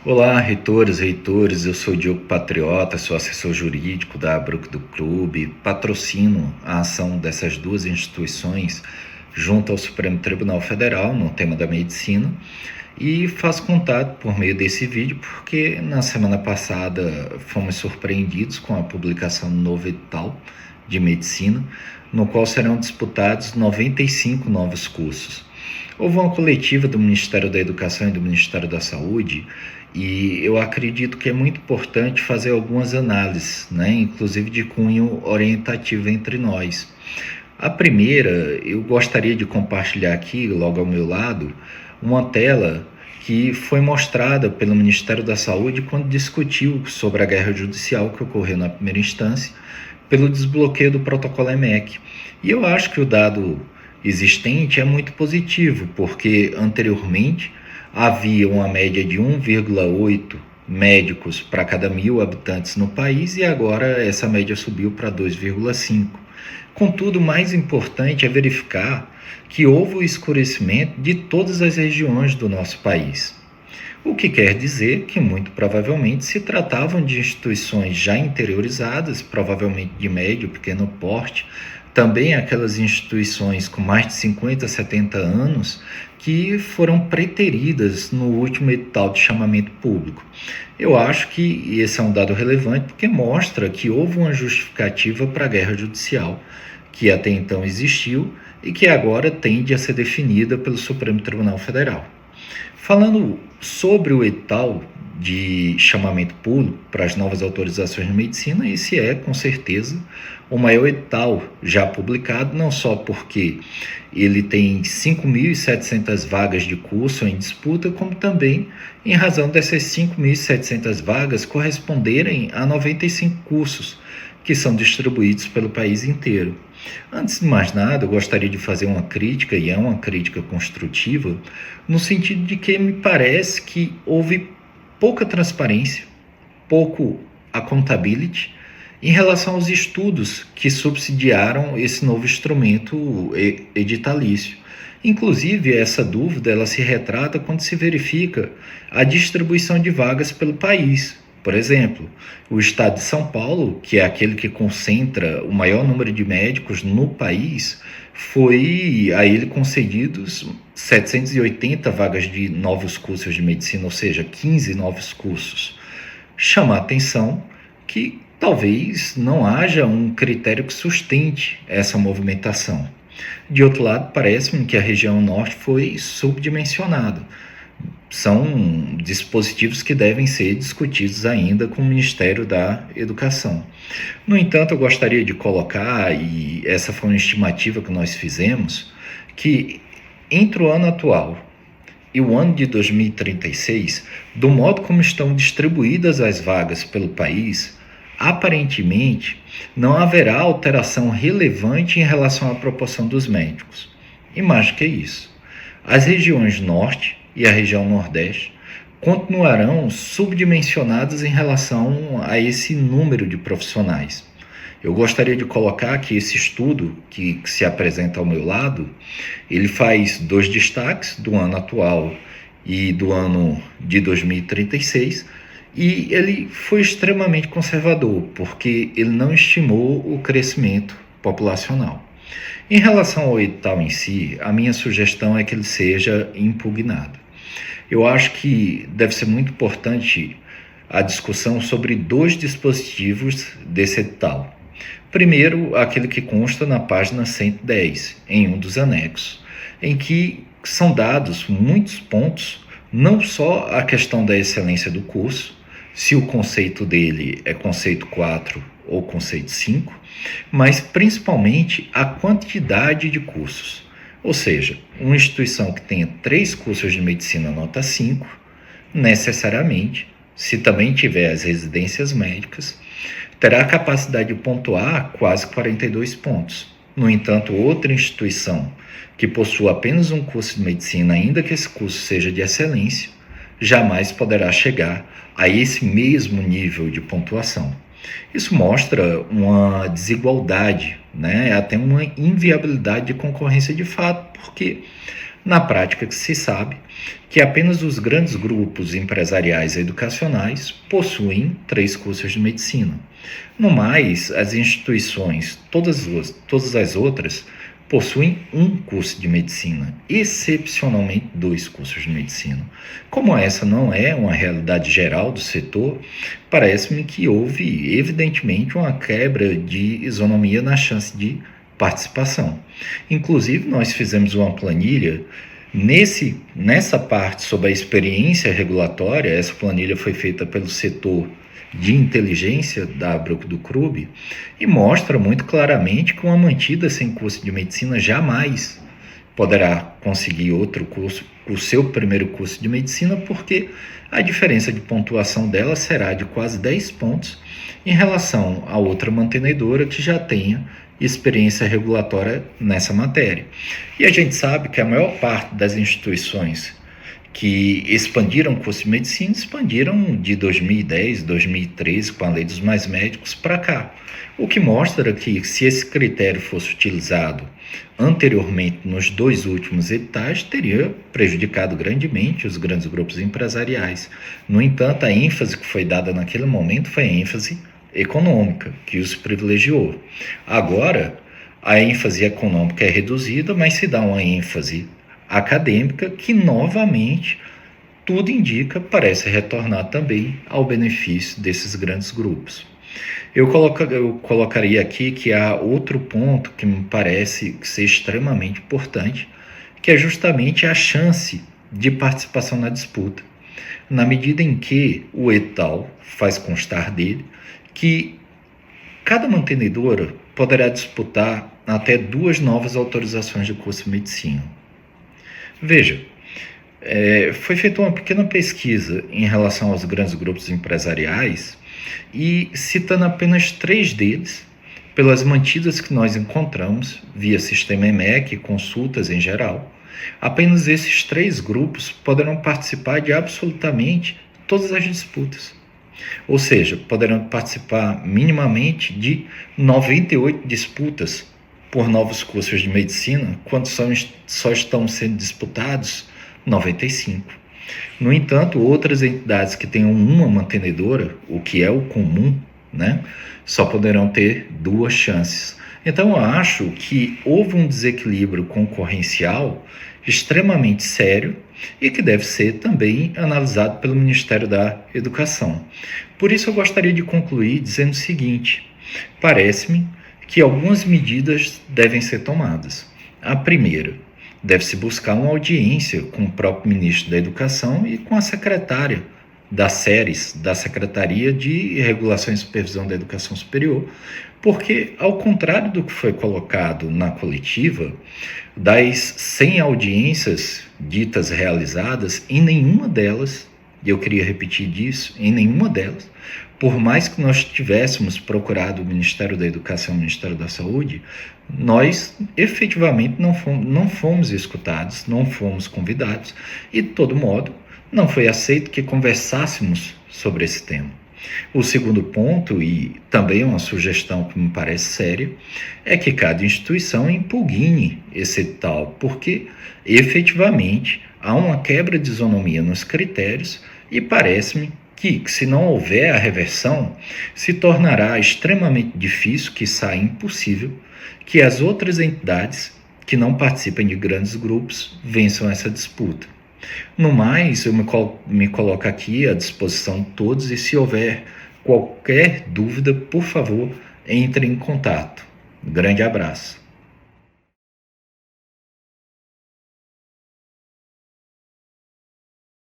Olá, reitores, reitores, eu sou Diogo Patriota, sou assessor jurídico da Brook do Clube, patrocino a ação dessas duas instituições junto ao Supremo Tribunal Federal no tema da medicina e faço contato por meio desse vídeo porque na semana passada fomos surpreendidos com a publicação do novo edital de medicina, no qual serão disputados 95 novos cursos. Houve uma coletiva do Ministério da Educação e do Ministério da Saúde e eu acredito que é muito importante fazer algumas análises, inclusive de cunho orientativo entre nós. A primeira, eu gostaria de compartilhar aqui, logo ao meu lado, uma tela que foi mostrada pelo Ministério da Saúde quando discutiu sobre a guerra judicial que ocorreu na primeira instância pelo desbloqueio do protocolo EMEC. E eu acho que o dado existente é muito positivo, porque anteriormente havia uma média de 1,8 médicos para cada 1.000 habitantes no país e agora essa média subiu para 2,5. Contudo, o mais importante é verificar que houve o escurecimento de todas as regiões do nosso país. O que quer dizer que, muito provavelmente, se tratavam de instituições já interiorizadas, provavelmente de médio ou pequeno porte, também aquelas instituições com mais de 50, 70 anos que foram preteridas no último edital de chamamento público. Eu acho que esse é um dado relevante porque mostra que houve uma justificativa para a guerra judicial que até então existiu e que agora tende a ser definida pelo Supremo Tribunal Federal. Falando sobre o edital de chamamento público para as novas autorizações de medicina, esse é, com certeza, o maior edital já publicado, não só porque ele tem 5.700 vagas de curso em disputa, como também em razão dessas 5.700 vagas corresponderem a 95 cursos que são distribuídos pelo país inteiro. Antes de mais nada, eu gostaria de fazer uma crítica, e é uma crítica construtiva, no sentido de que me parece que houve pouca transparência, pouco accountability em relação aos estudos que subsidiaram esse novo instrumento editalício. Inclusive, essa dúvida ela se retrata quando se verifica a distribuição de vagas pelo país. Por exemplo, o estado de São Paulo, que é aquele que concentra o maior número de médicos no país, foi a ele concedidos 780 vagas de novos cursos de medicina, ou seja, 15 novos cursos. Chama a atenção que talvez não haja um critério que sustente essa movimentação. De outro lado, parece-me que a região norte foi subdimensionada. São dispositivos que devem ser discutidos ainda com o Ministério da Educação. No entanto, eu gostaria de colocar, e essa foi uma estimativa que nós fizemos, que entre o ano atual e o ano de 2036, do modo como estão distribuídas as vagas pelo país, aparentemente não haverá alteração relevante em relação à proporção dos médicos. E mais do que isso, as regiões norte e a região nordeste continuarão subdimensionadas em relação a esse número de profissionais. Eu gostaria de colocar que esse estudo que se apresenta ao meu lado, ele faz dois destaques do ano atual e do ano de 2036, e ele foi extremamente conservador, porque ele não estimou o crescimento populacional. Em relação ao edital em si, a minha sugestão é que ele seja impugnado. Eu acho que deve ser muito importante a discussão sobre dois dispositivos desse edital. Primeiro, aquele que consta na página 110, em um dos anexos, em que são dados muitos pontos, não só a questão da excelência do curso, se o conceito dele é conceito 4 ou conceito 5, mas principalmente a quantidade de cursos. Ou seja, uma instituição que tenha 3 cursos de medicina nota 5, necessariamente, se também tiver as residências médicas, terá a capacidade de pontuar quase 42 pontos. No entanto, outra instituição que possua apenas um curso de medicina, ainda que esse curso seja de excelência, jamais poderá chegar a esse mesmo nível de pontuação. Isso mostra uma desigualdade, até uma inviabilidade de concorrência de fato, porque Na prática, que se sabe que apenas os grandes grupos empresariais e educacionais possuem 3 cursos de medicina. No mais, as instituições, todas as outras, possuem um curso de medicina, excepcionalmente 2 cursos de medicina. Como essa não é uma realidade geral do setor, parece-me que houve, evidentemente, uma quebra de isonomia na chance de participação. Inclusive, nós fizemos uma planilha nessa parte sobre a experiência regulatória. Essa planilha foi feita pelo setor de inteligência da Abruk do CRUB e mostra muito claramente que uma mantida sem curso de medicina jamais poderá conseguir outro curso, o seu primeiro curso de medicina, porque a diferença de pontuação dela será de quase 10 pontos em relação a outra mantenedora que já tenha experiência regulatória nessa matéria. E a gente sabe que a maior parte das instituições que expandiram o curso de medicina, expandiram de 2010, 2013, com a lei dos mais médicos, para cá. O que mostra que, se esse critério fosse utilizado anteriormente nos 2 últimos editais, teria prejudicado grandemente os grandes grupos empresariais. No entanto, a ênfase que foi dada naquele momento foi a ênfase econômica, que os privilegiou. Agora, a ênfase econômica é reduzida, mas se dá uma ênfase acadêmica que, novamente, tudo indica, parece retornar também ao benefício desses grandes grupos. Eu colocaria aqui que há outro ponto que me parece ser extremamente importante, que é justamente a chance de participação na disputa, na medida em que o edital faz constar dele que cada mantenedora poderá disputar até 2 novas autorizações de curso de medicina. Veja, foi feita uma pequena pesquisa em relação aos grandes grupos empresariais e, citando apenas 3 deles, pelas mantidas que nós encontramos via sistema EMEC e consultas em geral, apenas esses 3 grupos poderão participar de absolutamente todas as disputas. Ou seja, poderão participar minimamente de 98 disputas por novos cursos de medicina, quando só estão sendo disputados 95. No entanto, outras entidades que tenham uma mantenedora, o que é o comum, só poderão ter 2 chances. Então, eu acho que houve um desequilíbrio concorrencial extremamente sério e que deve ser também analisado pelo Ministério da Educação. Por isso, eu gostaria de concluir dizendo o seguinte: parece-me que algumas medidas devem ser tomadas. A primeira, deve-se buscar uma audiência com o próprio ministro da Educação e com a secretária da SERES, da Secretaria de Regulação e Supervisão da Educação Superior, porque, ao contrário do que foi colocado na coletiva, das 100 audiências ditas realizadas, em nenhuma delas, e eu queria repetir disso, em nenhuma delas, por mais que nós tivéssemos procurado o Ministério da Educação e o Ministério da Saúde, nós efetivamente não fomos escutados, não fomos convidados e, de todo modo, não foi aceito que conversássemos sobre esse tema. O segundo ponto, e também uma sugestão que me parece séria, é que cada instituição impugne esse edital, porque efetivamente há uma quebra de isonomia nos critérios e parece-me que, se não houver a reversão, se tornará extremamente difícil, quiçá impossível, que as outras entidades que não participem de grandes grupos vençam essa disputa. No mais, eu me coloco aqui à disposição de todos e, se houver qualquer dúvida, por favor, entre em contato. Um grande abraço.